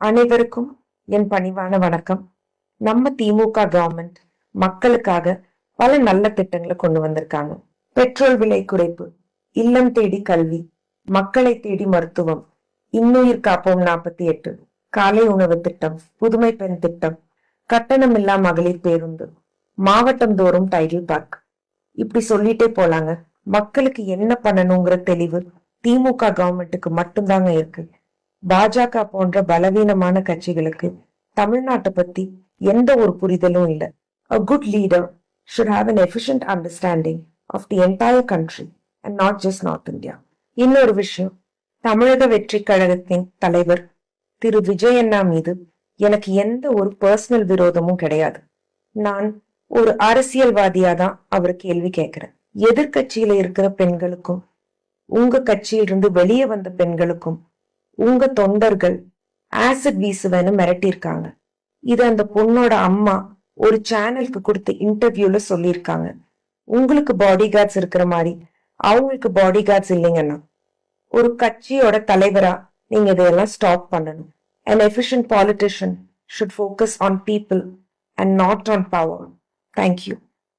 அனைவருக்கும் என் பணிவான வணக்கம். நம்ம திமுக கவர்மெண்ட் மக்களுக்காக பல நல்ல திட்டங்களை கொண்டு வந்திருக்காங்க. பெட்ரோல் விலை குறைப்பு, இல்லம் தேடி கல்வி, மக்களை தேடி மருத்துவம், இன்னுயிர் காப்போம் 48, காலை உணவு திட்டம், புதுமை பெண் திட்டம், கட்டணமில்லா மகளிர் பேருந்து, மாவட்டம் தோறும் டைட்டில் பார்க், இப்படி சொல்லிட்டே போலாங்க. மக்களுக்கு என்ன பண்ணணுங்கிற தெளிவு திமுக கவர்மெண்ட்டுக்கு மட்டும்தாங்க இருக்கு. பாஜக போன்ற பலவீனமான கட்சிகளுக்கு தமிழ்நாட்டை பத்தி எந்த ஒரு புரிதலும் இல்லை. A good leader should have an efficient understanding of the entire country and not just North India. இன்னொரு விஷயம், தமிழக வெற்றி கழகத்தின் தலைவர் திரு விஜய் அண்ணா மீது எனக்கு எந்த ஒரு பர்சனல் விரோதமும் கிடையாது. நான் ஒரு அரசியல்வாதியா தான் அவரை கேள்வி கேட்கிறேன். எதிர்கட்சியில இருக்கிற பெண்களுக்கும் உங்க கட்சியிலிருந்து வெளியே வந்த பெண்களுக்கும் உங்க தொண்டர்கள் ஆசிட் வீசுவேன்னு மிரட்டியிருக்காங்க. இது அந்த பொண்ணோட அம்மா ஒரு சேனலுக்கு கொடுத்த இன்டர்வியூல சொல்லியிருக்காங்க. உங்களுக்கு பாடி கார்ட்ஸ் இருக்கிற மாதிரி அவங்களுக்கு பாடி கார்ட்ஸ் இல்லைங்கன்னா ஒரு கட்சியோட தலைவரா நீங்க இதையெல்லாம் ஸ்டாப் பண்ணணும். An efficient politician should focus on people and not on power. Thank you.